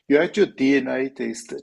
You had your DNA tested.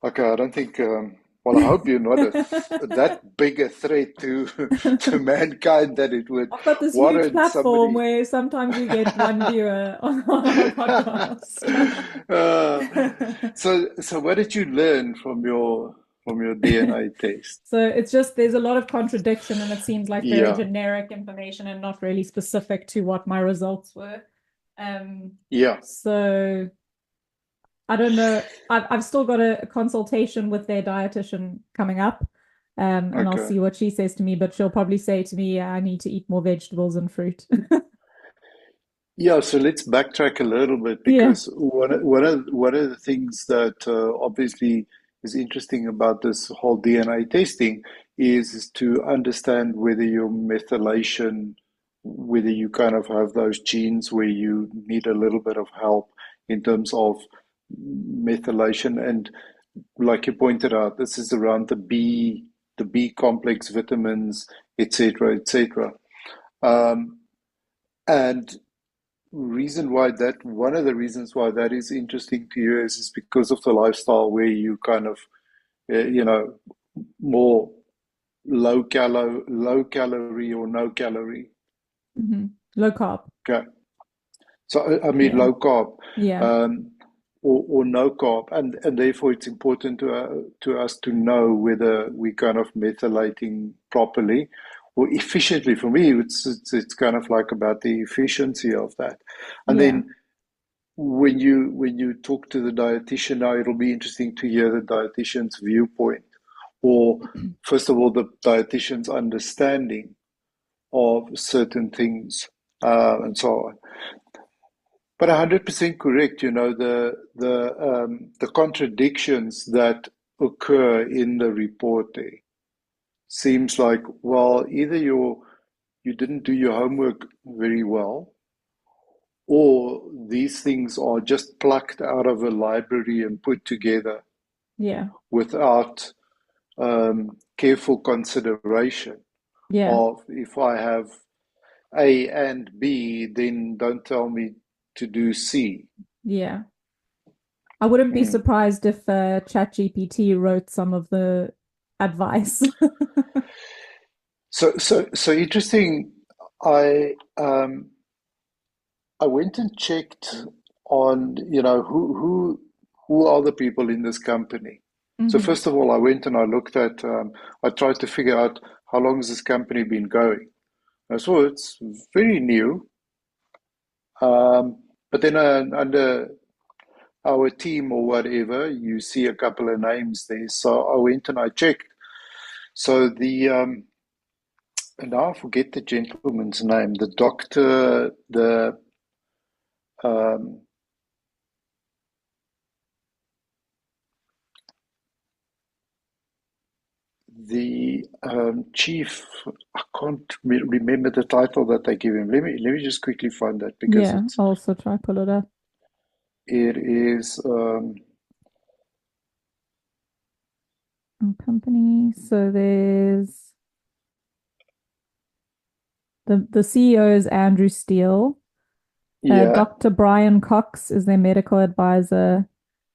Okay, I don't think. Well, I hope you're not that big a threat to to mankind that it would I've got this huge warrant platform somebody. where sometimes we get one viewer on our podcast. Uh, so what did you learn from your DNA test? So it's just there's a lot of contradiction and it seems like very Yeah, generic information and not really specific to what my results were. Um, yeah, so I don't know. I've still got a consultation with their dietitian coming up. And I'll okay. see what she says to me, but she'll probably say to me, I need to eat more vegetables and fruit. Yeah, so let's backtrack a little bit Yeah. because one of the things that obviously is interesting about this whole DNA testing is to understand whether your methylation, whether you kind of have those genes where you need a little bit of help in terms of methylation. And like you pointed out, this is around the B complex vitamins, etc., etc. Um, and reason why that one of the reasons why that is interesting to you is because of the lifestyle where you kind of you know more low calorie or no calorie. Low carb. Okay, so I mean Yeah. low carb, Yeah. um, or no carb, and therefore it's important to us to know whether we kind of methylating properly or efficiently. For me, it's kind of like about the efficiency of that, and Yeah. then when you talk to the dietitian now, it'll be interesting to hear the dietitian's viewpoint, or first of all, the dietitian's understanding of certain things, and so on. But 100% correct. You know the contradictions that occur in the report there seems like, well, either you didn't do your homework very well, or these things are just plucked out of a library and put together Yeah. without careful consideration Yeah. of if I have A and B, then don't tell me to do C. Yeah. I wouldn't be Mm. surprised if ChatGPT wrote some of the advice. So interesting. I I went and checked on, you know, who are the people in this company. So Hmm. first of all, I went and I looked at, I tried to figure out how long has this company been going. I saw it's very new, but then under our team or whatever, you see a couple of names there. So I went and I checked. So and now I forget the gentleman's name, the doctor, um, the chief. I can't remember the title that they give him. Let me just quickly find that because Yeah. I'll also try pull it up. it is Company. So there's the CEO is Andrew Steele. yeah, Dr. Brian Cox is their medical advisor.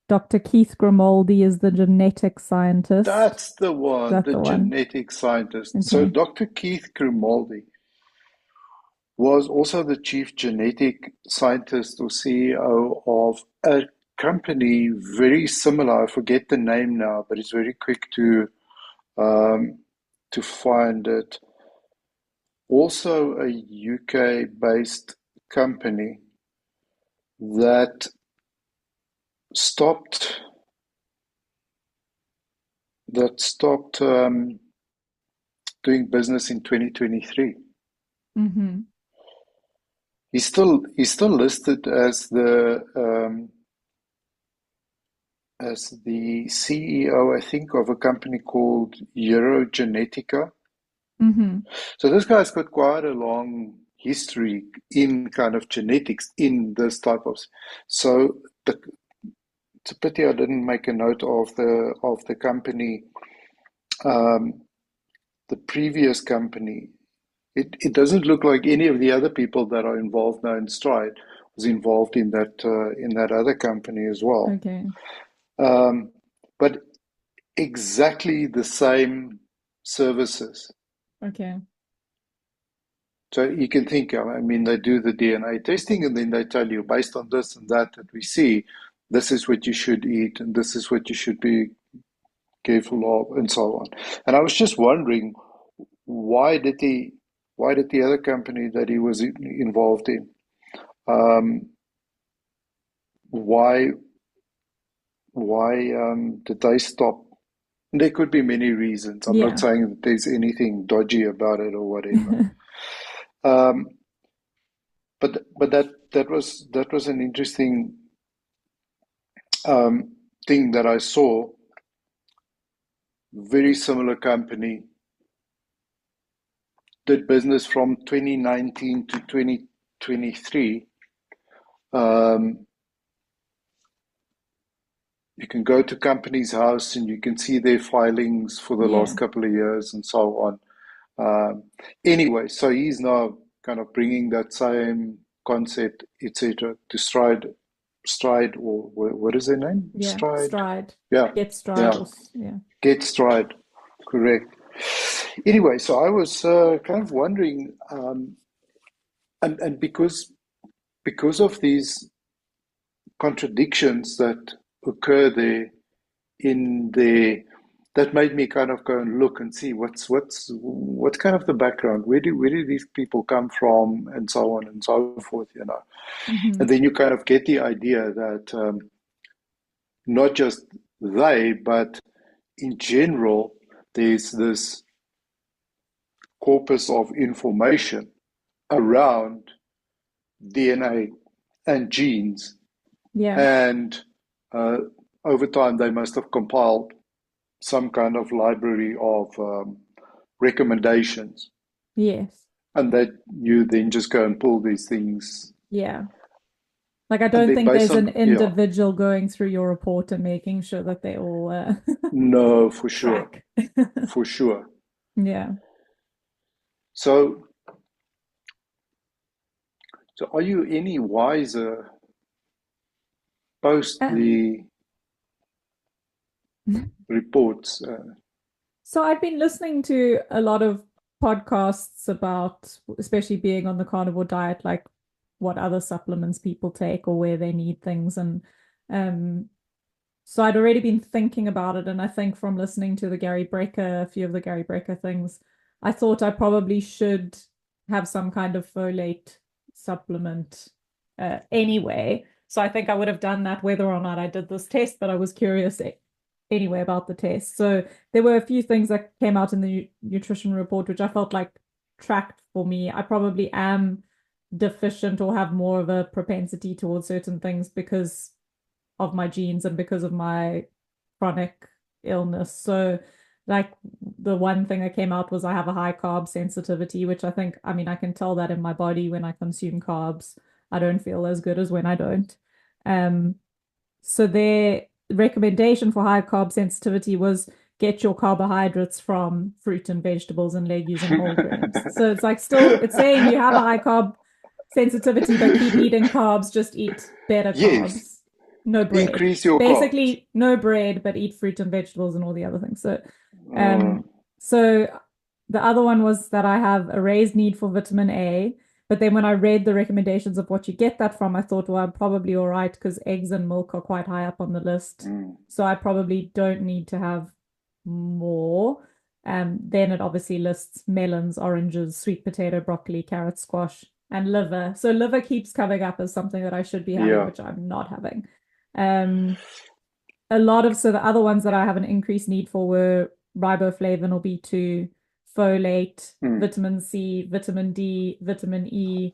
Dr. Keith Grimaldi is the genetic scientist. Is that's the one, that the the one? genetic scientist. So Okay. Dr. Keith Grimaldi was also the chief genetic scientist or CEO of a company very similar. I forget the name now, but it's very quick um, to find it. Also, a UK based company that stopped stopped doing business in 2023. Hmm. He's still listed as the CEO, I think, of a company called Eurogenetica. Hmm. So this guy's got quite a long history in kind of genetics in this type of. So the, it's a pity I didn't make a note of the company. the previous company, it doesn't look like any of the other people that are involved now in Stride was involved in that other company as well. Okay. Um, but exactly the same services. Okay. So you can think, I mean, they do the DNA testing and then they tell you based on this and that that we see, this is what you should eat and this is what you should be careful of and so on. And I was just wondering, why did he, why did the other company that he was involved in, um, why, why did they stop? There could be many reasons. I'm not Yeah. saying that there's anything dodgy about it or whatever. Um, but that was an interesting thing that I saw. Very similar company did business from 2019 to 2023. Um, you can go to company's house and you can see their filings for the last Yeah. couple of years and so on. Um, anyway, so he's now kind of bringing that same concept, etc., to Stride, or what is their name? Yeah. Stride. Stride. Yeah, Get stride yeah. or yeah. Get Stride. Correct. Anyway, so I was kind of wondering, and because of these contradictions that occur there in the that made me kind of go and look and see what's kind of the background. Where do these people come from, and so on and so forth, you know. Mm-hmm. And then you kind of get the idea that not just they, but in general, there's this corpus of information around DNA and genes, Yeah. and uh, over time they must have compiled some kind of library of recommendations, Yes. and that you then just go and pull these things, Yeah. Like I and don't then think based there's on, an yeah, individual going through your report and making sure that they all no, for sure, track. for sure. Yeah. So, so are you any wiser post Um, the reports? so I've been listening to a lot of podcasts about, especially being on the carnivore diet, like what other supplements people take or where they need things. And um, so I'd already been thinking about it. And I think from listening to the Gary Brecker, a few of the Gary Brecker things, I thought I probably should have some kind of folate supplement anyway. So I think I would have done that whether or not I did this test, but I was curious anyway about the test. So there were a few things that came out in the nutrition report, which I felt like tracked for me. I probably am deficient or have more of a propensity towards certain things because of my genes and because of my chronic illness. So, like, the one thing that came out was I have a high carb sensitivity, which I think, I mean, I can tell that in my body when I consume carbs. I don't feel as good as when I don't. Um, so their recommendation for high carb sensitivity was get your carbohydrates from fruit and vegetables and legumes and whole grains. So it's like still it's saying you have a high carb sensitivity, but keep eating carbs, just eat better Yes, carbs. No bread. increase your carbs. Basically, no bread, but eat fruit and vegetables and all the other things. So Mm, so the other one was that I have a raised need for vitamin A. But then when I read the recommendations of what you get that from, I thought, well, I'm probably all right because eggs and milk are quite high up on the list. mm. So I probably don't need to have more. Then it obviously lists melons, oranges, sweet potato, broccoli, carrot, squash, and liver. So liver keeps coming up as something that I should be having, Yeah. which I'm not having. Um, so the other ones that I have an increased need for were riboflavin or B2, folate, Mm. vitamin C, vitamin D, vitamin E,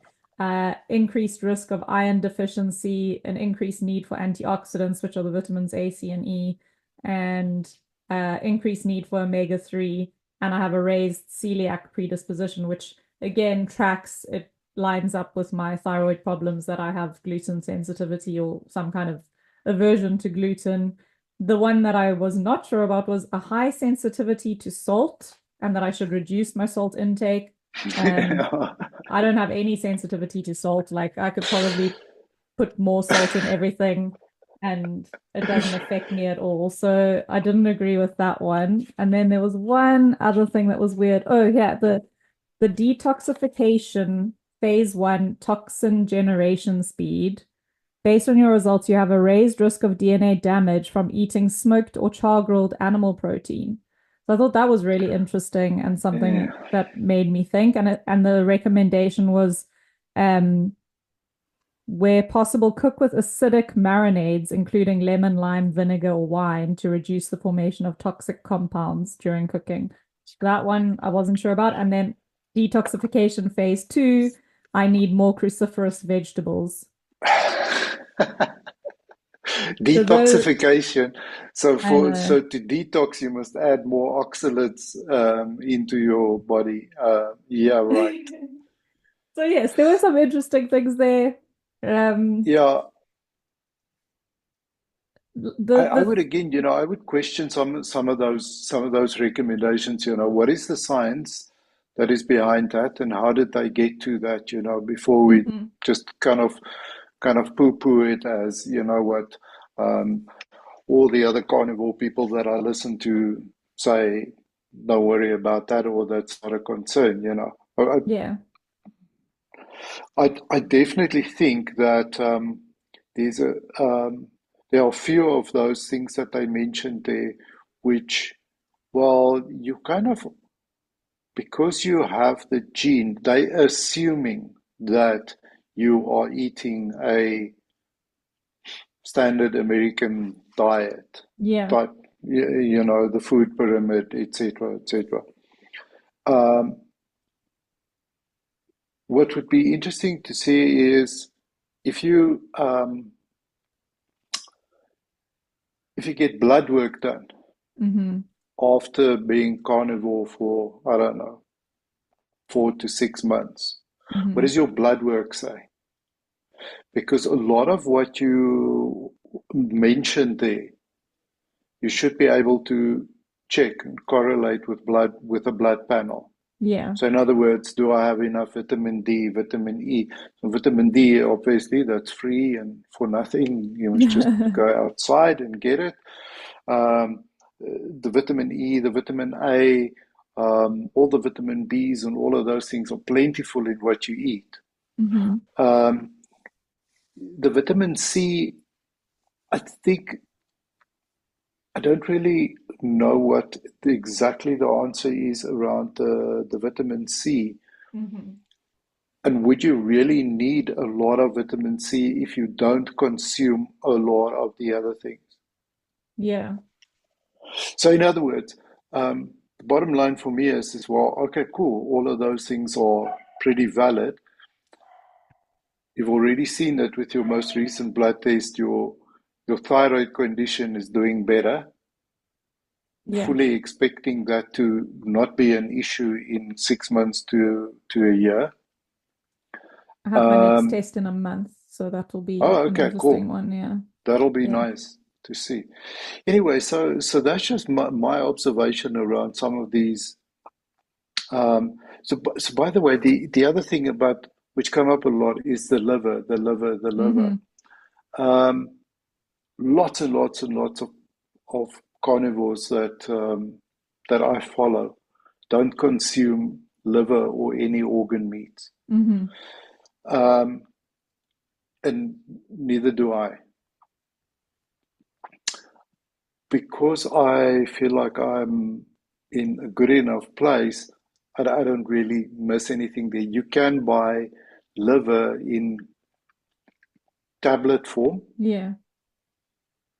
increased risk of iron deficiency, an increased need for antioxidants, which are the vitamins A, C, and E, and increased need for omega-3. And I have a raised celiac predisposition, which again tracks, it lines up with my thyroid problems that I have gluten sensitivity or some kind of aversion to gluten. The one that I was not sure about was a high sensitivity to salt. and that I should reduce my salt intake. And I don't have any sensitivity to salt. Like I could probably put more salt in everything and it doesn't affect me at all. So I didn't agree with that one. And then there was one other thing that was weird. Oh, yeah, the detoxification phase 1 toxin generation speed. Based on your results, you have a raised risk of DNA damage from eating smoked or char-grilled animal protein. So I thought that was really interesting and Yeah. something that made me think. And the recommendation was um, where possible, cook with acidic marinades, including lemon, lime, vinegar, or wine, to reduce the formation of toxic compounds during cooking. That one I wasn't sure about. And then detoxification phase 2, I need more cruciferous vegetables. So those, Detoxification. So I for know. so to detox, you must add more oxalates into your body. Yeah, right. So yes, there were some interesting things there. Um, Yeah, I the would again, I would question some of those recommendations. What is the science that is behind that, and how did they get to that? Before we Mhm. just kind of poo-poo it as what um, all the other carnivore people that I listen to say. Don't worry about that, or that's not a concern. Yeah. I definitely think that there's a there are a few of those things that I mentioned there, which, well, you kind of, because you have the gene, they assuming that you are eating a standard American diet Yeah. type, the food pyramid, etc., etc. Um, what would be interesting to see is if you get blood work done Hmm. after being carnivore for, I don't know, 4 to 6 months. What Hmm. does your blood work say? Because a lot of what you mentioned there, you should be able to check and correlate with a blood panel. Yeah. So in other words, do I have enough vitamin D, vitamin E? So vitamin D, obviously, that's free and for nothing. You must just go outside and get it. Um, the vitamin E, the vitamin A, all the vitamin Bs and all of those things are plentiful in what you eat. Hmm. Um, the vitamin C, I think, I don't really know what exactly the answer is around the vitamin C. Hmm. And would you really need a lot of vitamin C if you don't consume a lot of the other things? Yeah. So, in other words, the bottom line for me is, well, okay, cool. All of those things are pretty valid. You've already seen that with your most recent blood test, your thyroid condition is doing better. Yeah. Fully expecting that to not be an issue in 6 months to a year. I have my next Um, test in a month, so that will be oh, an okay, interesting cool. one. Yeah. That'll be Yeah. nice to see. Anyway, so that's just my observation around some of these. So by the way, the other thing about which come up a lot is the liver, the liver, the liver. Hmm. Um, Lots and lots and lots of carnivores that I follow don't consume liver or any organ meats, Hmm. um, and neither do I, because I feel like I'm in a good enough place. I don't really miss anything there. You can buy liver in tablet form. Yeah.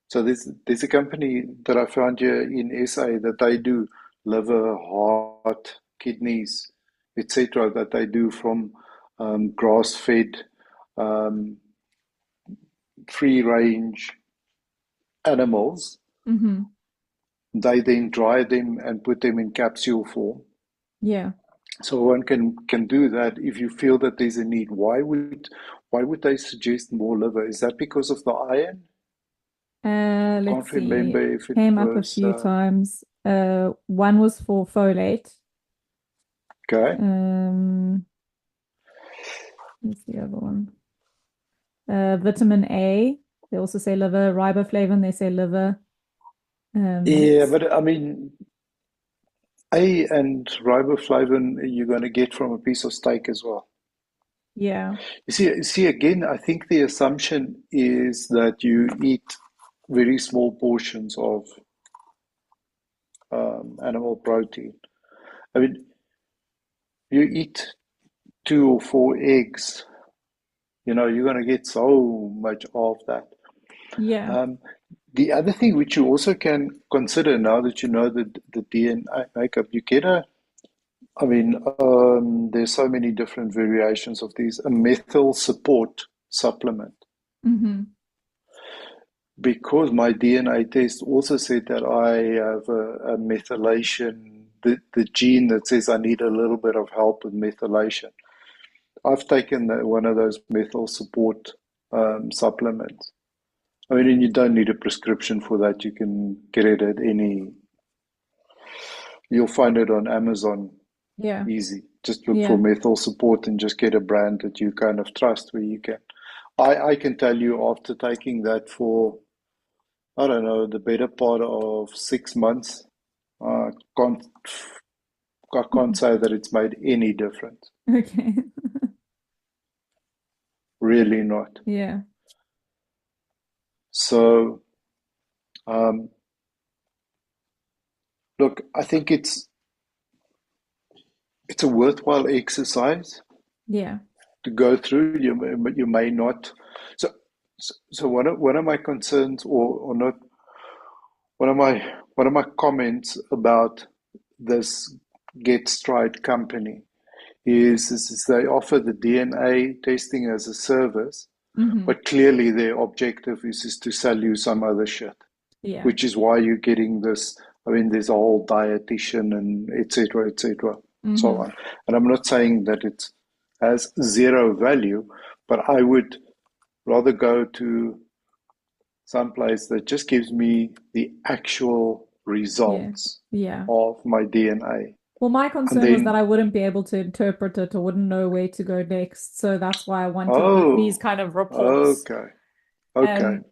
So there's a company that I found here in SA that they do liver, heart, kidneys, etc. that they do from grass-fed, um, free-range animals. Hmm. They then dry them and put them in capsule form. Yeah. So one can do that if you feel that there's a need. Why would they suggest more liver? Is that because of the iron? Let's Can't see. remember It if it came up a was. few times. One was for folate. Okay. Um, what's the other one? Vitamin A. They also say liver. Riboflavin, they say liver. Yeah, but I mean, A and riboflavin you're going to get from a piece of steak as well. Yeah. You see, again, I think the assumption is that you eat very small portions of animal protein. I mean, you eat 2 or 4 eggs, you're going to get so much of that. Yeah. Um, the other thing which you also can consider now that you know the DNA makeup, you get I mean, there's so many different variations of these, a methyl support supplement. Mm-hmm. Because my DNA test also said that I have a methylation, the gene that says I need a little bit of help with methylation. I've taken one of those methyl support supplements. I mean, and you don't need a prescription for that. You can get it at you'll find it on Amazon Yeah. easy. Just look for Yeah. methyl support and just get a brand that you kind of trust where you can. I can tell you after taking that for, I don't know, the better part of 6 months, I can't, I can't say that it's made any difference. Okay. Really not. Yeah. So, um, look, I think it's a worthwhile exercise Yeah. to go through. You may not. So, so one of my concerns, or not, one of my comments about this Get Stride company is they offer the DNA testing as a service, Mm-hmm. but clearly their objective is to sell you some other shit, Yeah. which is why you're getting this. I mean, there's a whole dietitian and et cetera, so Mm-hmm. on. And I'm not saying that it has zero value, but I would rather go to some place that just gives me the actual Yeah. results Yeah. of my DNA. Well, my And concern was that then, I wouldn't be able to interpret it or wouldn't know where to go next. So that's why I wanted these oh, kind of reports. okay, okay, Um,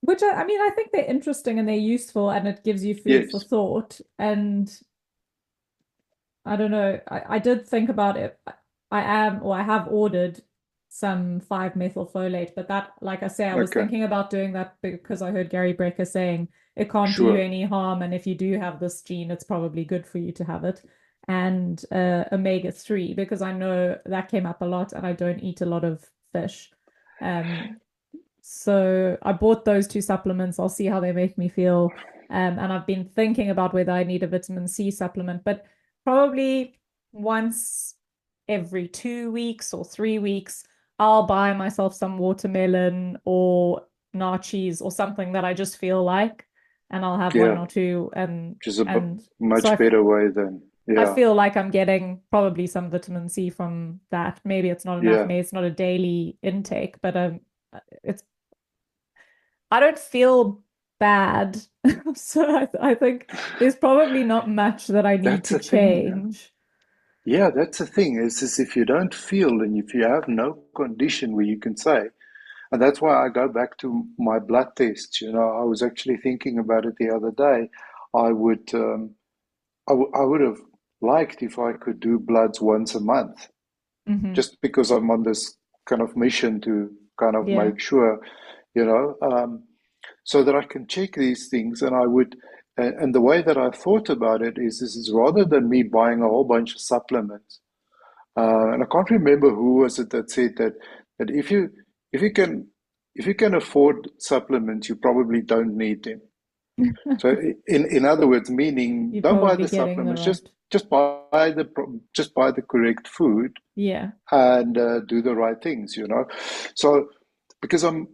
which I mean, I think they're interesting and they're useful and it gives you food for yes, thought. And I don't know, I did think about it. I have ordered some 5-methylfolate, but that, like I say, I was okay, thinking about doing that because I heard Gary Brecker saying it can't do you sure, any harm. And if you do have this gene, it's probably good for you to have it. And omega-3, because I know that came up a lot and I don't eat a lot of fish. Um, so I bought those two supplements. I'll see how they make me feel. And I've been thinking about whether I need a vitamin C supplement, but probably once every 2 weeks or 3 weeks, I'll buy myself some watermelon or nachos or something that I just feel like, and I'll have one yeah, or two. which is a And so much better way than, I yeah, feel like I'm getting probably some vitamin C from that. Maybe it's not enough. yeah. Maybe it's not a daily intake, but it's I don't feel bad. So I think there's probably not much that I need That's to the thing, man. change. Yeah, that's the thing. Is if you don't feel and if you have no condition where you can say, and that's why I go back to my blood tests. I was actually thinking about it the other day. I would, I would have liked if I could do bloods once a month, Hmm. just because I'm on this kind of mission to kind of Yeah. make sure, you know, so that I can check these things. And I would, and the way that I thought about it is rather than me buying a whole bunch of supplements, and I can't remember who was it that said that if you can if you can afford supplements, you probably don't need them. So in other words, meaning You're don't buy probably the getting the supplements, just right. just buy just buy the correct food Yeah. and do the right things. So because I'm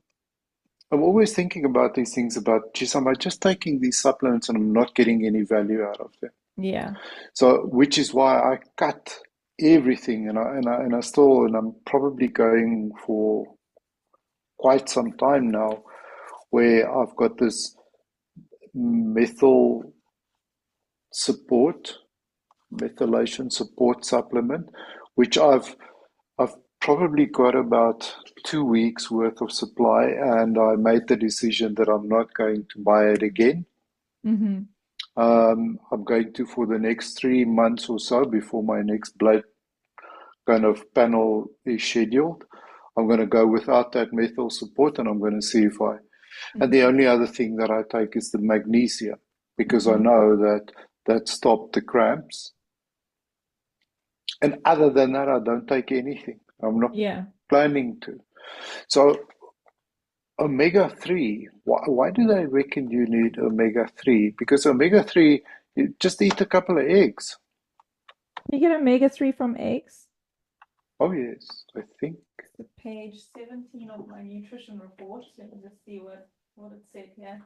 always thinking about these things about, geez, am I just taking these supplements and I'm not getting any value out of them? Yeah. So, which is why I cut everything, and I still, and I'm probably going for quite some time now, where I've got this methyl support, methylation support supplement, which I've probably got about 2 weeks worth of supply, and I made the decision that I'm not going to buy it again. Hmm. I'm going to for the next 3 months or so before my next blood kind of panel is scheduled. I'm going to go without that methyl support, and I'm going to see if I. And the Hmm. only other thing that I take is the magnesium because I Hmm. know that that stopped the cramps. And other than that, I don't take anything. I'm not Yeah. planning to. So omega 3, why do they reckon you need omega 3? Because omega 3, you just eat a couple of eggs. You get omega-3 from eggs. Oh, yes, I think. The page 17 of my nutrition report. Let me just see what it said here.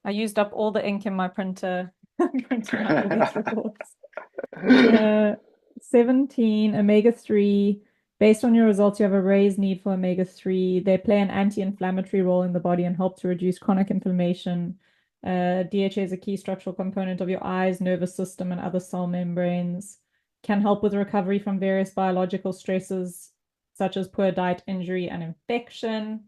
I used up all the ink in my printer printing out all these reports. Uh, 17 omega-3. Based on your results, you have a raised need for omega-3. They play an anti-inflammatory role in the body and help to reduce chronic inflammation. DHA is a key structural component of your eyes, nervous system, and other cell membranes. Can help with recovery from various biological stresses, such as poor diet, injury, and infection.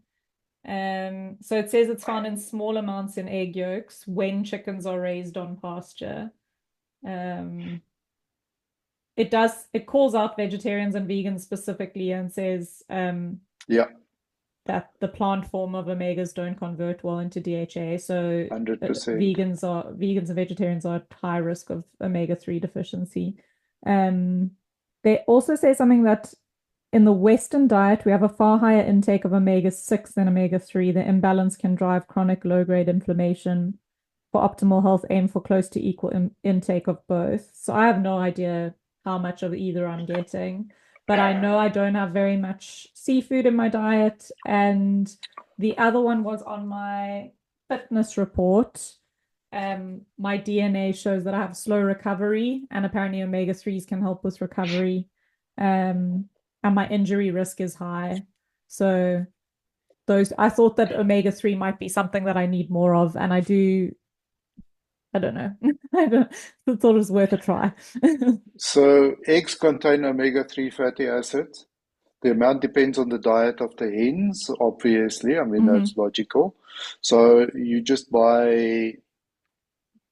So it says it's found in small amounts in egg yolks when chickens are raised on pasture. Um, it calls out vegetarians and vegans specifically and says Yeah, that the plant form of omegas don't convert well into DHA. So 100%. vegans and vegetarians are at high risk of omega-3 deficiency. Um, they also say something that in the Western diet, we have a far higher intake of omega-6 than omega-3. The imbalance can drive chronic low-grade inflammation. For optimal health, aim for close to equal intake of both. So I have no idea how much of either I'm getting, but I know I don't have very much seafood in my diet. And the other one was on my fitness report. My DNA shows that I have slow recovery, and apparently omega-3s can help with recovery. Um, and my injury risk is high. So those I thought that omega-3 might be something that I need more of, and I don't know. I don't, thought it was worth a try. So eggs contain omega-3 fatty acids. The amount depends on the diet of the hens, obviously. I mean, Hmm. that's logical. So you just buy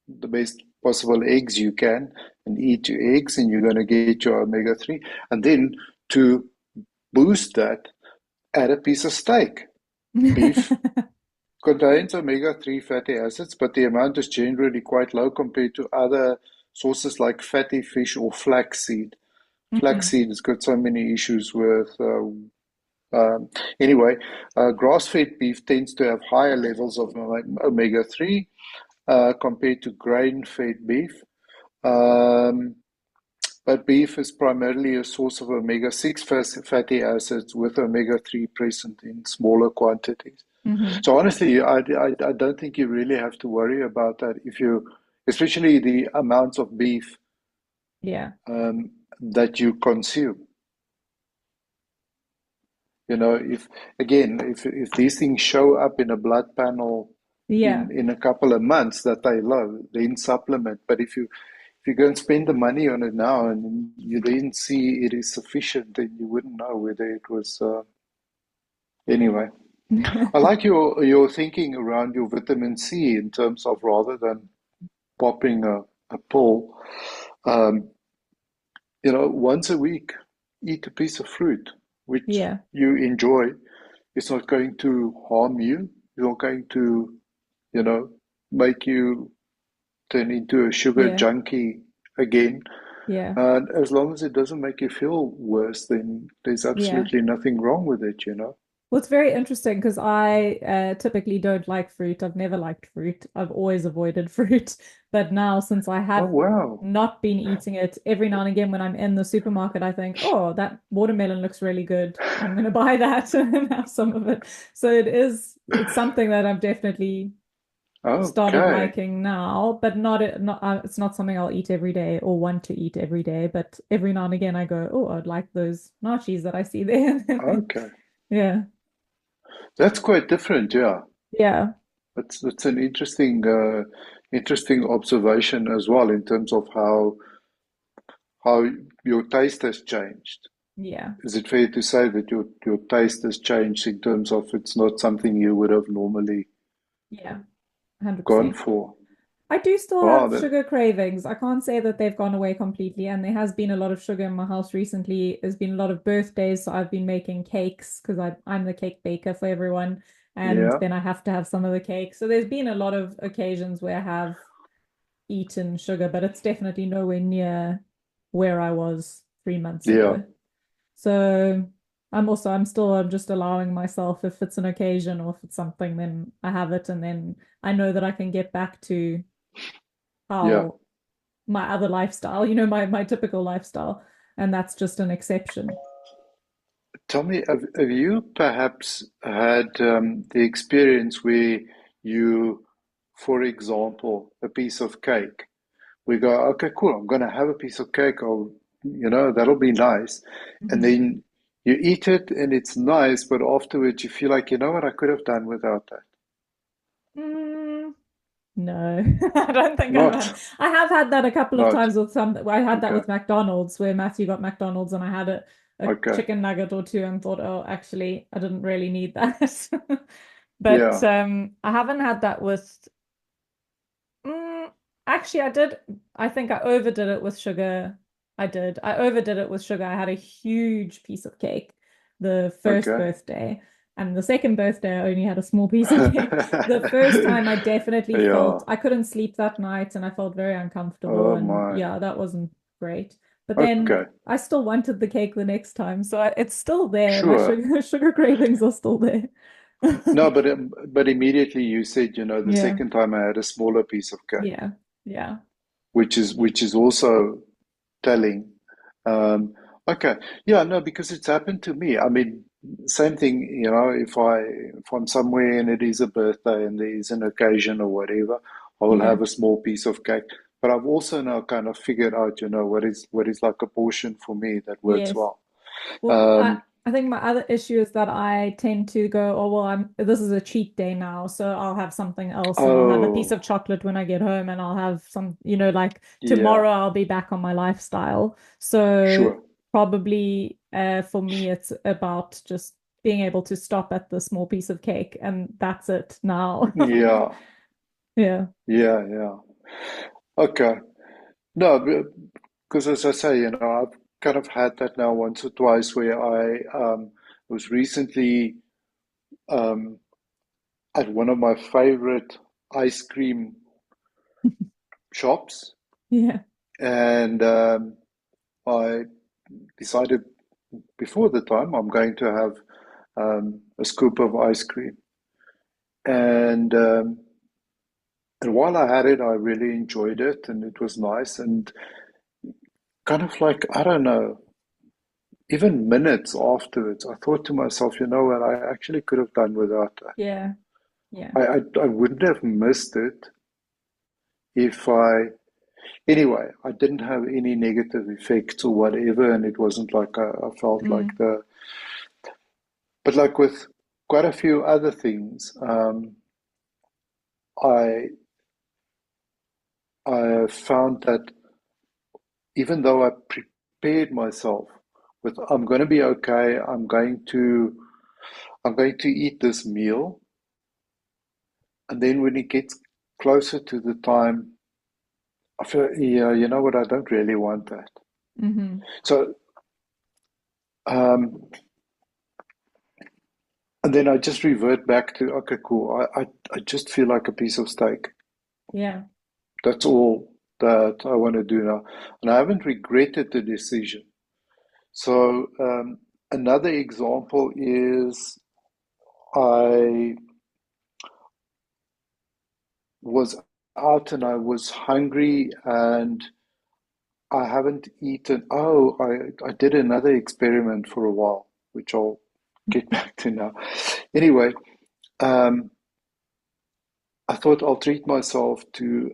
the best possible eggs you can and eat your eggs, and you're going to get your omega 3. And then to boost that, add a piece of steak. Beef contains omega 3 fatty acids, but the amount is generally quite low compared to other sources like fatty fish or flaxseed. Hmm. Flaxseed has got so many issues with. Um, anyway, grass-fed beef tends to have higher levels of omega 3 compared to grain-fed beef. Um, but beef is primarily a source of omega-6 fatty acids with omega-3 present in smaller quantities. Hmm. So honestly, I don't think you really have to worry about that if you, especially the amounts of beef Yeah. that you consume. You know, if again, if these things show up in a blood panel Yeah. in a couple of months that they low, then supplement. But if you go and spend the money on it now and you then see it is sufficient, then you wouldn't know whether it was anyway. I like your thinking around your vitamin C in terms of rather than popping a pill, um, once a week, eat a piece of fruit which Yeah. you enjoy. It's not going to harm you. It's not going to, you know, make you turn into a sugar Yeah. junkie again. Yeah. And as long as it doesn't make you feel worse, then there's Yeah. absolutely nothing wrong with it. Well, it's very interesting because I typically don't like fruit. I've never liked fruit. I've always avoided fruit. But now, since I Oh, have wow. not been eating it, every now and again when I'm in the supermarket, I think, oh, that watermelon looks really good. I'm going to buy that and have some of it. So it's something that I've definitely started Okay. liking now, but not it's not something I'll eat every day or want to eat every day. But every now and again, I go, oh, I'd like those nachos that I see there. Okay. Yeah. That's quite different, yeah. Yeah. That's an interesting Interesting observation as well in terms of how your taste has changed. Yeah. Is it fair to say that your taste has changed in terms of it's not something you would have normally Yeah. gone 100%. for? I do still Wow, have that, sugar cravings. I can't say that they've gone away completely, and there has been a lot of sugar in my house recently. There's been a lot of birthdays, so I've been making cakes because I'm the cake baker for everyone, and yeah, then I have to have some of the cake. So there's been a lot of occasions where I have eaten sugar, but it's definitely nowhere near where I was 3 months yeah, ago. So I'm just allowing myself, if it's an occasion or if it's something, then I have it, and then I know that I can get back to yeah. how my other lifestyle, my typical lifestyle, and that's just an exception. Tell me, have you perhaps had the experience where you, for example, a piece of cake, we go, okay, cool, I'm going to have a piece of cake, or, that'll be nice. And Mhm. then you eat it and it's nice, but afterwards you feel like, you know what, I could have done without that. Mm, no, I don't think I've had. Not, I have had that a couple of not, times with some. I had that okay, with McDonald's, where Matthew got McDonald's, and I had a okay, chicken nugget or two, and thought, oh, actually, I didn't really need that. But yeah, I haven't had that with. Mm, actually, I did. I think I overdid it with sugar. I did. I overdid it with sugar. I had a huge piece of cake the first okay. birthday, and the second birthday, I only had a small piece of cake. The first time, I definitely Yeah, felt I couldn't sleep that night, and I felt very uncomfortable. oh And my, yeah, that wasn't great. But then okay, I still wanted the cake the next time, so it's still there. My sure. sugar cravings are still there. No, but immediately you said, the Yeah, second time I had a smaller piece of cake, yeah, yeah, which is also telling. Um, okay, yeah, no, because it's happened to me. I mean, same thing, if I'm somewhere and it is a birthday and there is an occasion or whatever, I will yeah. have a small piece of cake. But I've also now kind of figured out, what is like a portion for me that works Yes. well. Well, Um, I think my other issue is that I tend to go, oh, well, this is a cheat day now, so I'll have something else, and I'll have a piece of oh, chocolate when I get home, and I'll have some, like yeah, tomorrow I'll be back on my lifestyle. So sure. probably for me, it's about just being able to stop at the small piece of cake, and that's it now. Yeah, Yeah. yeah, yeah. Okay. No, because as I say, I've kind of had that now once or twice where I was recently um, at one of my favorite ice cream shops, Yeah. and I decided before the time I'm going to have a scoop of ice cream, and while I had it, I really enjoyed it, and it was nice, and kind of like I don't know. Even minutes afterwards, I thought to myself, you know what, I actually could have done without that. Yeah. Yeah. I wouldn't have missed it if anyway, I didn't have any negative effects or whatever, and it wasn't like I felt like Mm. but like with quite a few other things, I, I found that even though I prepared myself with, I'm going to be okay, I'm going to eat this meal. And then when it gets closer to the time, I feel, yeah, you know what, I don't really want that. Hmm. So, um, and then I just revert back to, okay, cool. I just feel like a piece of steak. Yeah. That's all that I want to do now. And I haven't regretted the decision. So, another example is I was out and I was hungry and I haven't eaten. Oh, I did another experiment for a while, which I'll get back to now. Anyway, um, I thought I'll treat myself to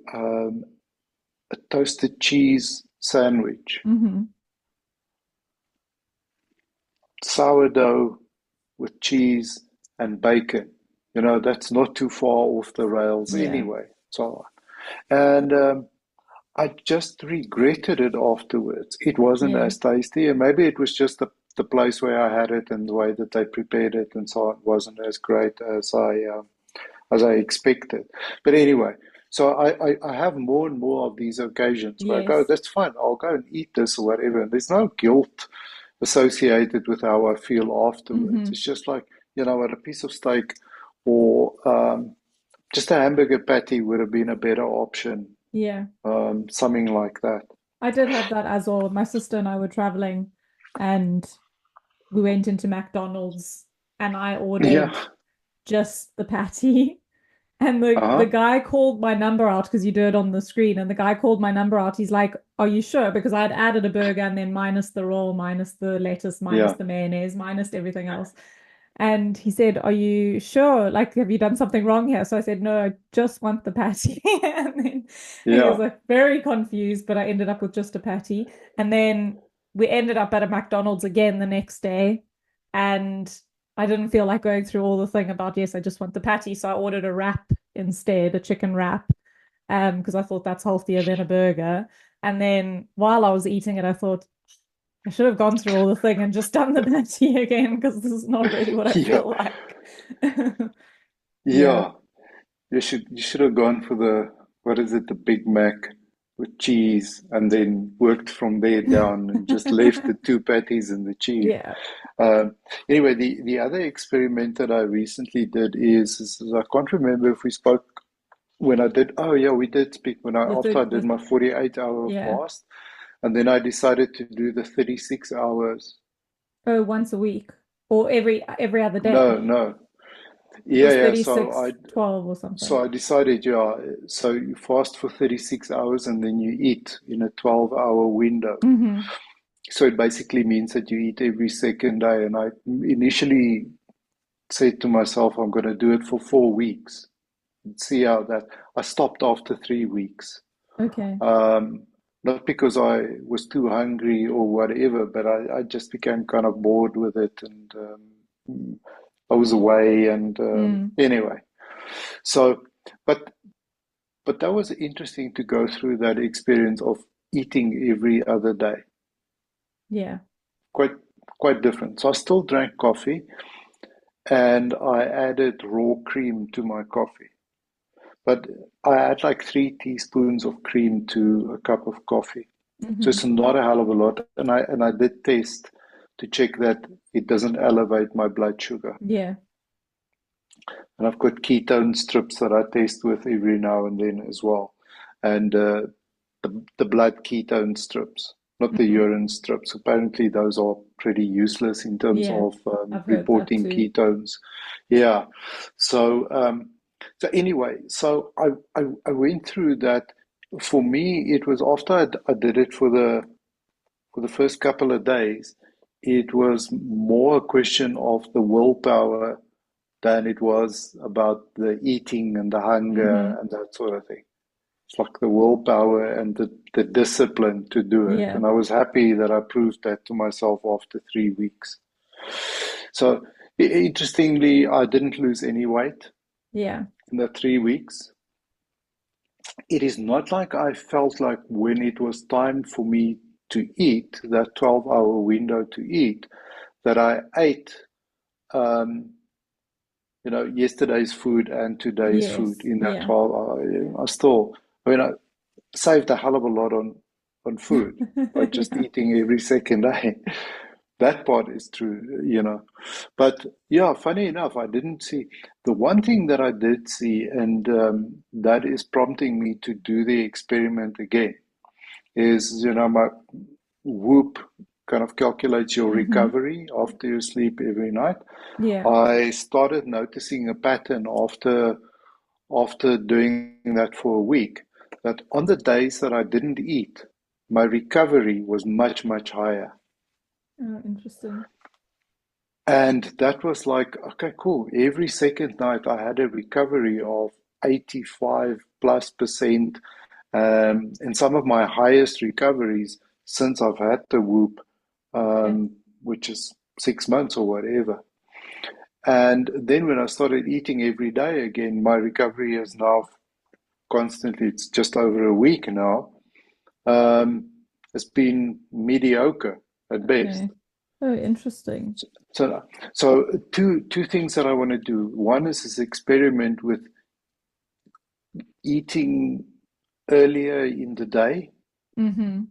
a toasted cheese sandwich, Hmm. sourdough with cheese and bacon. That's not too far off the rails Yeah. anyway. So, And I just regretted it afterwards. It wasn't Yeah. as tasty, and maybe it was just the place where I had it and the way that they prepared it and so on wasn't as great as I expected. But anyway, so I have more and more of these occasions where I go, Yes. that's fine, I'll go and eat this or whatever. And there's no guilt associated with how I feel afterwards. Mm-hmm. It's just like, you know what, a piece of steak or just a hamburger patty would have been a better option, Yeah. something like that. I did have that as well. My sister and I were traveling and we went into McDonald's and I Yeah. ordered just the patty. And the Uh-huh. guy called my number out because you do it on the screen. And the guy called my number out. He's like, "Are you sure?" Because I'd added a burger and then minus the roll, minus the lettuce, minus Yeah. the mayonnaise, minus everything else. And he said, "Are you sure? Like, have you done something wrong here?" So I said, "No, I just want the patty." And then he was Yeah. like very confused, but I ended up with just a patty. And then we ended up at a McDonald's again the next day. And I didn't feel like going through all the thing about, yes, I just want the patty. So I ordered a wrap instead, a chicken wrap, because I thought that's healthier than a burger. And then while I was eating it, I thought I should have gone through all the thing and just done the patty again because this is not really what I Yeah. feel like. Yeah. Yeah. You should have gone for the, what is it, the Big Mac with cheese and then worked from there down and just left the two patties and the cheese. Yeah. Um, anyway, the other experiment that I recently did is I can't remember if we spoke when I did. Oh yeah, we did speak when I The after I third, did my 48-hour yeah. fast, and then I decided to do the 36 hours. Oh, once a week or every other No, day. no, It yeah, was yeah. So I 36, 12 or so something. I decided, yeah. So you fast for 36 hours and then you eat in a 12-hour window. Mm-hmm. So it basically means that you eat every second day. And I initially said to myself, I'm going to do it for 4 weeks. See how that. I stopped after 3 weeks. Okay. Um, Not because I was too hungry or whatever, but I just became kind of bored with it, and I was away, and Mm. anyway. So, but but that was interesting to go through that experience of eating every other day. Yeah. Quite quite different. So I still drank coffee, and I added raw cream to my coffee. But I add like 3 teaspoons of cream to a cup of coffee. So Mm-hmm. it's not a hell of a lot. And I did test to check that it doesn't elevate my blood sugar. Yeah. And I've got ketone strips that I test with every now and then as well. And the blood ketone strips, not the Mm-hmm. urine strips. Apparently, those are pretty useless in terms Yeah. of I've heard that reporting too. ketones. Yeah. So, so anyway, so I went through that. For me, it was after I did it for the first couple of days. It was more a question of the willpower than it was about the eating and the hunger Mm-hmm. and that sort of thing. It's like the willpower and the discipline to do it. Yeah. And I was happy that I proved that to myself after 3 weeks. So interestingly, I didn't lose any weight Yeah. in the 3 weeks. It is not like I felt like when it was time for me to eat, that 12-hour window to eat, that I ate yesterday's food and today's food Yes. in that Yeah. 12 hour. I saved a hell of a lot on food by just Yeah. eating every second day. That part is true. But yeah, funny enough, I didn't see the one thing that I did see, and that is prompting me to do the experiment again, is, my Whoop kind of calculates your Mm-hmm. recovery after you sleep every night. Yeah. I started noticing a pattern after doing that for a week, that on the days that I didn't eat, my recovery was much, much higher. Oh, interesting. And that was like, okay, cool. Every second night I had a recovery of 85 plus percent. And some of my highest recoveries since I've had the Whoop, Yeah. which is 6 months or whatever. And then when I started eating every day again, my recovery is now constantly, it's just over a week now, um, has been mediocre at best. Okay. Oh, interesting. So, so two things that I want to do. One is this experiment with eating earlier in the day. Mm-hmm.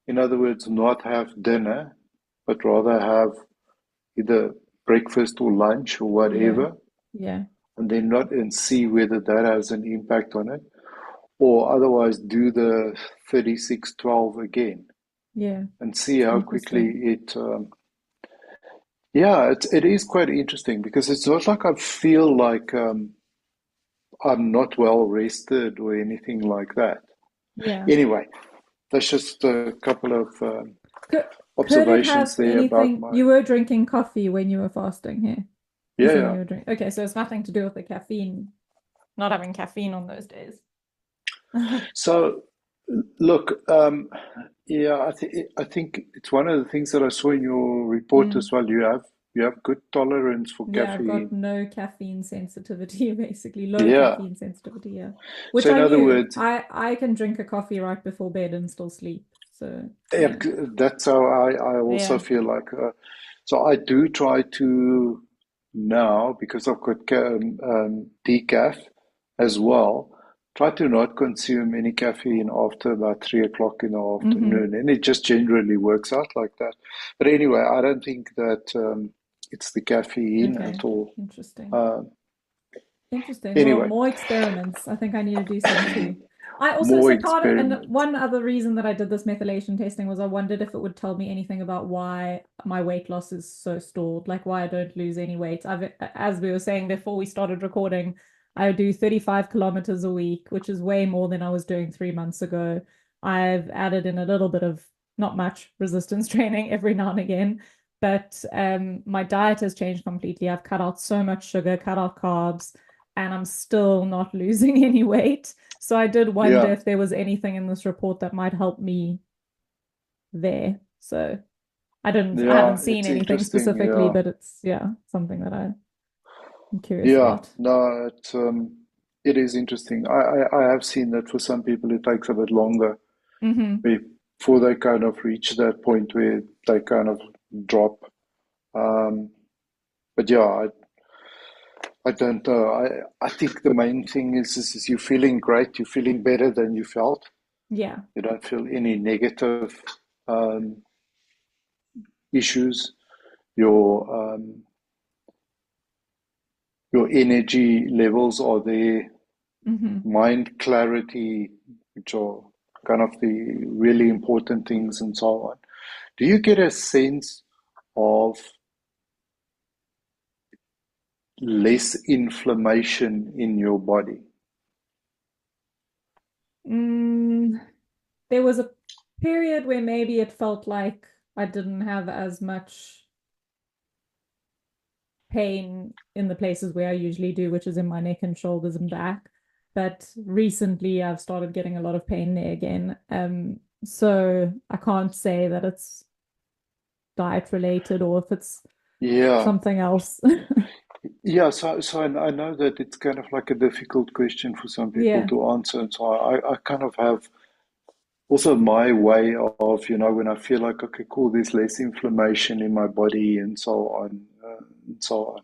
In other words, not have dinner, but rather have either breakfast or lunch or Yeah. whatever, Yeah. and then not and see whether that has an impact on it, or otherwise do the 36-12 again Yeah. and see how quickly Interesting. it. Yeah, it is quite interesting because it's not like I feel like I'm not well rested or anything like that. Yeah. Anyway, that's just a couple of Could could it observations have there about anything? my. You were drinking coffee when you were fasting here. You Yeah, saying yeah. you were drinking? Okay, so it's nothing to do with the caffeine, not having caffeine on those days. So, look, yeah, I think it's one of the things that I saw in your report as Mm. well. You have good tolerance for Yeah, I've got caffeine. no caffeine sensitivity, basically low Yeah. caffeine sensitivity, yeah. Which So I in other knew. words, I can drink a coffee right before bed and still sleep. So, yeah, yeah. that's how I also Yeah. feel like. So I do try to now because I've got decaf as well. Try to not consume any caffeine after about 3 o'clock in the Mm-hmm. afternoon, and it just generally works out like that. But anyway, I don't think that it's the caffeine Okay. at all. Interesting. Uh, Interesting. Well, anyway, more experiments. I think I need to do some too. I also, more so part of, and experiments. one other reason that I did this methylation testing was I wondered if it would tell me anything about why my weight loss is so stalled, like why I don't lose any weight. As we were saying before we started recording, I do 35 kilometers a week, which is way more than I was doing 3 months ago. I've added in a little bit of, not much, resistance training every now and again, but my diet has changed completely. I've cut out so much sugar, cut out carbs, and I'm still not losing any weight. So I did wonder Yeah, if there was anything in this report that might help me there. So I haven't yeah, seen it's anything interesting. specifically, Yeah. but it's, yeah, something that I'm curious Yeah, about. no, it is interesting. I have seen that for some people it takes a bit longer Hmm. before they kind of reach that point where they kind of drop. Um, but yeah, I don't know. I think the main thing is you're feeling great. You're feeling better than you felt. Yeah. You don't feel any negative um, issues. Your your energy levels are there. Hmm. Mind clarity, which are kind of the really important things, and so on. Do you get a sense of less inflammation in your body? Mm, there was a period where maybe it felt like I didn't have as much pain in the places where I usually do, which is in my neck and shoulders and back. But recently I've started getting a lot of pain there again. So I can't say that it's diet related or if it's Yeah, something else. yeah. So I know that it's kind of like a difficult question for some people Yeah. to answer, and so I kind of have also my way of, when I feel like, okay, cool, there's less inflammation in my body and so on, and so on.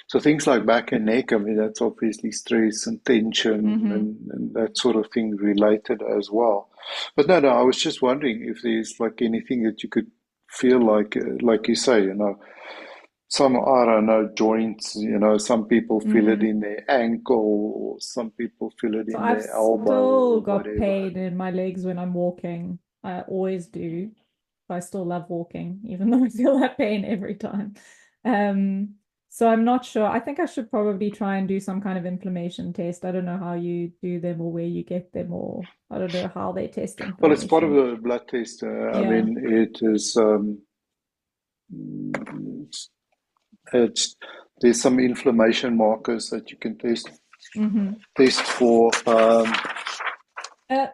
So things like back and neck, I mean, that's obviously stress and tension Hmm. and that sort of thing related as well. But no, I was just wondering if there's like anything that you could feel like you say, some, I don't know, joints, some people feel it Hmm. in their ankle, or some people feel it So in I've their elbow still or got whatever. pain in my legs when I'm walking. I always do. I still love walking, even though I feel that pain every time. Um, so I'm not sure. I think I should probably try and do some kind of inflammation test. I don't know how you do them or where you get them, or I don't know how they test Well, it's part of inflammation. the blood test. I Yeah. mean, it is. It's, it's there's some inflammation markers that you can Hmm. test for. Uh, yeah.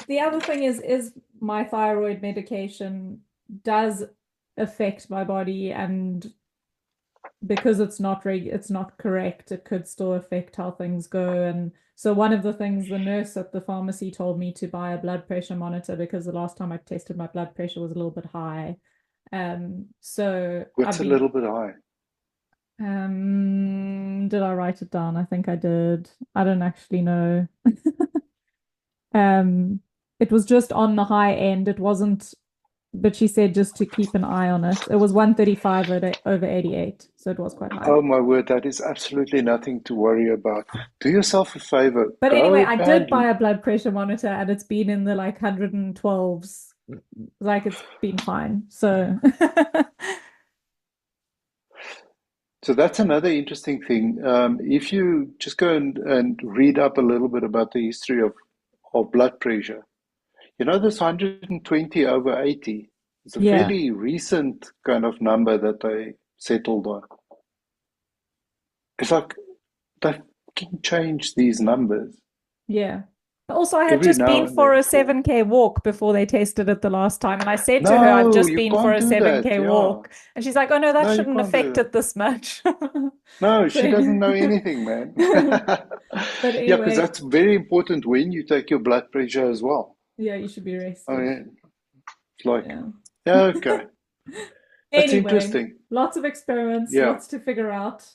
The other thing is my thyroid medication does affect my body and because it's not correct, it could still affect how things go. And so one of the things the nurse at the pharmacy told me to buy a blood pressure monitor because the last time I tested my blood pressure was a little bit high. So What's I've a been little bit high? did I write it down? I think I did. I don't actually know. Um, it was just on the high end. It wasn't, but she said just to keep an eye on it. It was 135 over 88, so it was quite high. Oh my word, that is absolutely nothing to worry about. Do yourself a favor, But anyway, go I did and buy a blood pressure monitor and it's been in the like 112s. Like it's been fine. So so that's another interesting thing. If you just go and read up a little bit about the history of blood pressure, you know, this 120 over 80 is a yeah, fairly recent kind of number that they settled on. It's like they can change these numbers yeah. Also, I had every just now been and for then a for. 7K walk before they tested it the last time. And I said to her, I've No, just you been for can't a do that. 7K Yeah. walk. And she's like, oh no, that No, you shouldn't can't do affect that. it this much. No, she doesn't know So, anything, man. but Yeah, because anyway, that's very important when you take your blood pressure as well. yeah, you should be I rested. mean, it's like, Yeah. yeah, okay, that's Anyway, interesting. lots of experiments, Yeah, lots to figure out.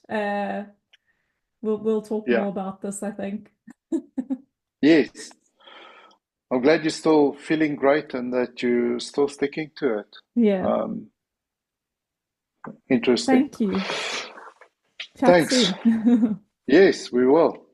We'll talk yeah, more about this, I think. yes. I'm glad you're still feeling great and that you're still sticking to it. Yeah. Um, Interesting. Thank you. Chat Thanks. soon. Yes, we will.